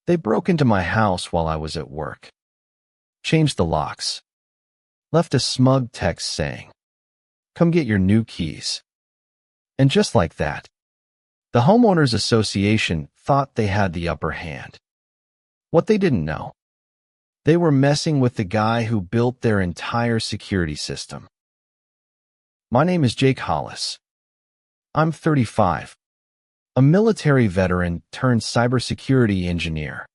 They broke into my house while I was at work, changed the locks, left a smug text saying, "Come get your new keys." And just like that, the Homeowners Association thought they had the upper hand. What they didn't know, they were messing with the guy who built their entire security system. My name is Jake Hollis. I'm 35, a military veteran turned cybersecurity engineer.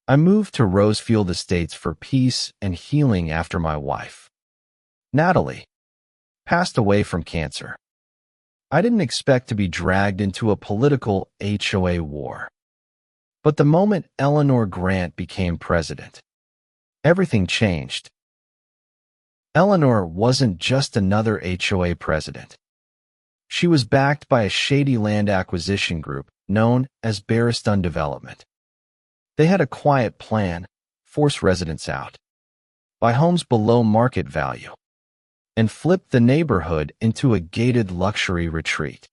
I moved to Rosefield Estates for peace and healing after my wife, Natalie, passed away from cancer. I didn't expect to be dragged into a political HOA war. But the moment Eleanor Grant became president, everything changed. Eleanor wasn't just another HOA president. She was backed by a shady land acquisition group known as Barristan Development. They had a quiet plan: force residents out, buy homes below market value, and flip the neighborhood into a gated luxury retreat.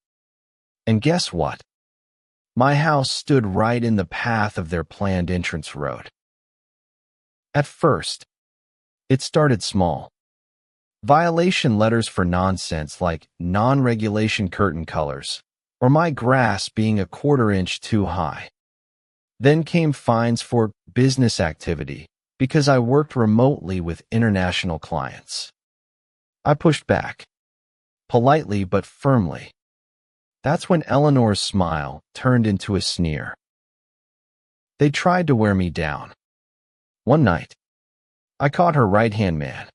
And guess what? My house stood right in the path of their planned entrance road. At first, it started small. Violation letters for nonsense like non-regulation curtain colors or my grass being a quarter-inch too high. Then came fines for business activity because I worked remotely with international clients. I pushed back, politely but firmly. That's when Eleanor's smile turned into a sneer. They tried to wear me down. One night, I caught her right-hand man,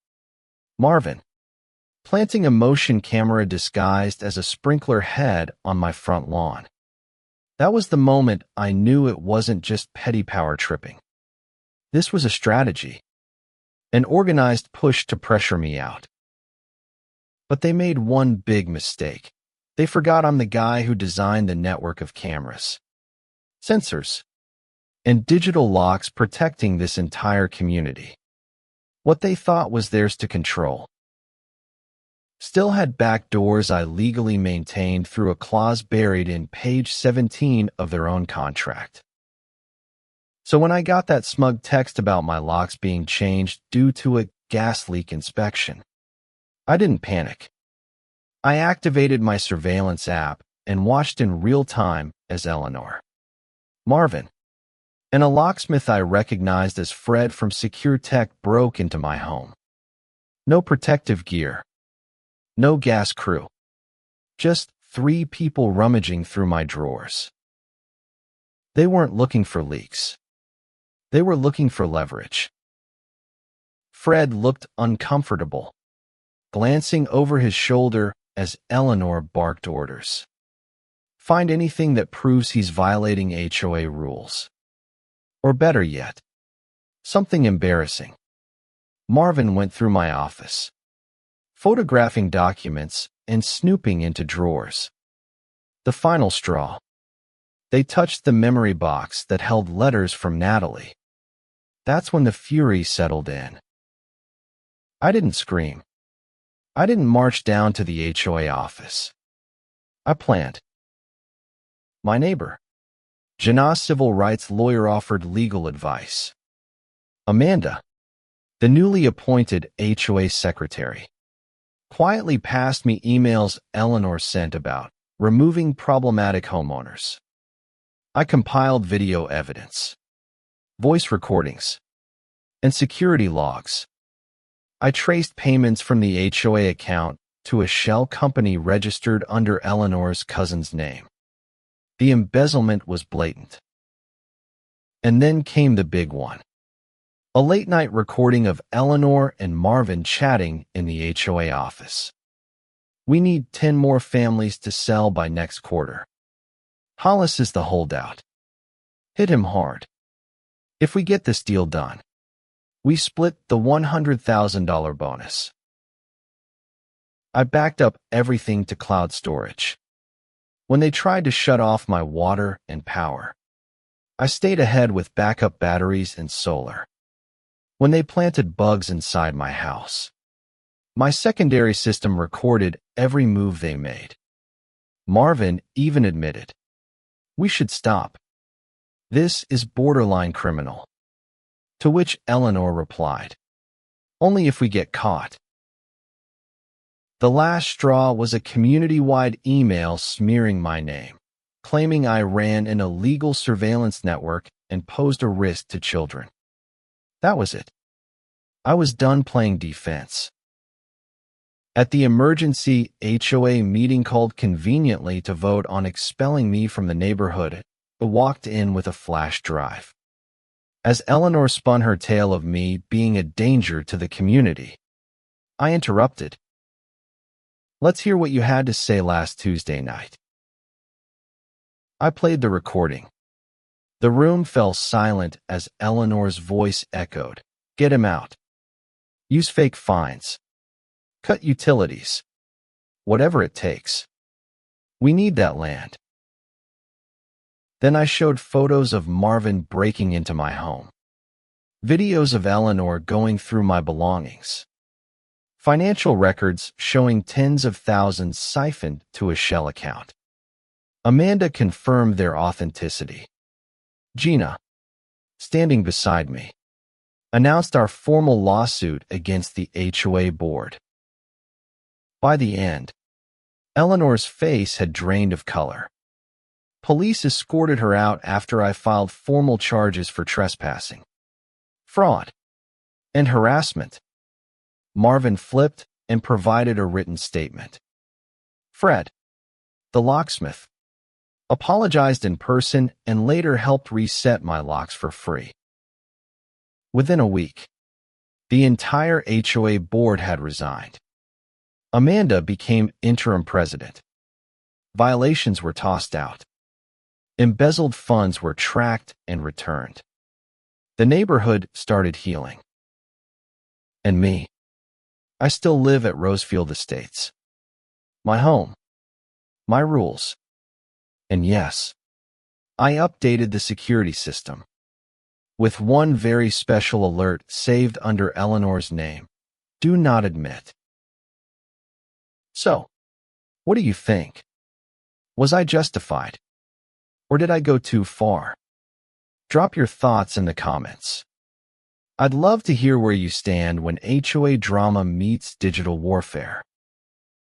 Marvin, planting a motion camera disguised as a sprinkler head on my front lawn. That was the moment I knew it wasn't just petty power tripping. This was a strategy, an organized push to pressure me out. But they made one big mistake. They forgot I'm the guy who designed the network of cameras, sensors, and digital locks protecting this entire community. What they thought was theirs to control still had back doors I legally maintained through a clause buried in page 17 of their own contract. So when I got that smug text about my locks being changed due to a gas leak inspection, I didn't panic. I activated my surveillance app and watched in real time as Eleanor, Marvin, and a locksmith I recognized as Fred from Secure Tech broke into my home. No protective gear, no gas crew, just 3 people rummaging through my drawers. They weren't looking for leaks. They were looking for leverage. Fred looked uncomfortable, glancing over his shoulder as Eleanor barked orders. Find anything that proves he's violating HOA rules. Or better yet, something embarrassing. Marvin went through my office, photographing documents and snooping into drawers. The final straw. They touched the memory box that held letters from Natalie. That's when the fury settled in. I didn't scream. I didn't march down to the HOA office. I planned. My neighbor, Jana's civil rights lawyer, offered legal advice. Amanda, the newly appointed HOA secretary, quietly passed me emails Eleanor sent about removing problematic homeowners. I compiled video evidence, voice recordings, and security logs. I traced payments from the HOA account to a shell company registered under Eleanor's cousin's name. The embezzlement was blatant. And then came the big one. A late-night recording of Eleanor and Marvin chatting in the HOA office. We need 10 more families to sell by next quarter. Hollis is the holdout. Hit him hard. If we get this deal done, we split the $100,000 bonus. I backed up everything to cloud storage. When they tried to shut off my water and power, I stayed ahead with backup batteries and solar. When they planted bugs inside my house, my secondary system recorded every move they made. Marvin even admitted, "We should stop." This is borderline criminal. To which Eleanor replied, only if we get caught. The last straw was a community-wide email smearing my name, claiming I ran an illegal surveillance network and posed a risk to children. That was it. I was done playing defense. At the emergency HOA meeting called conveniently to vote on expelling me from the neighborhood, I walked in with a flash drive. As Eleanor spun her tale of me being a danger to the community, I interrupted. Let's hear what you had to say last Tuesday night. I played the recording. The room fell silent as Eleanor's voice echoed. Get him out. Use fake fines. Cut utilities. Whatever it takes. We need that land. Then I showed photos of Marvin breaking into my home. Videos of Eleanor going through my belongings. Financial records showing tens of thousands siphoned to a shell account. Amanda confirmed their authenticity. Gina, standing beside me, announced our formal lawsuit against the HOA board. By the end, Eleanor's face had drained of color. Police escorted her out after I filed formal charges for trespassing, fraud, and harassment. Marvin flipped and provided a written statement. Fred, the locksmith, apologized in person and later helped reset my locks for free. Within a week, the entire HOA board had resigned. Amanda became interim president. Violations were tossed out. Embezzled funds were tracked and returned. The neighborhood started healing. And me, I still live at Rosefield Estates. My home, my rules. And yes, I updated the security system, with one very special alert saved under Eleanor's name. Do not admit. So, what do you think? Was I justified? Or did I go too far? Drop your thoughts in the comments. I'd love to hear where you stand when HOA drama meets digital warfare.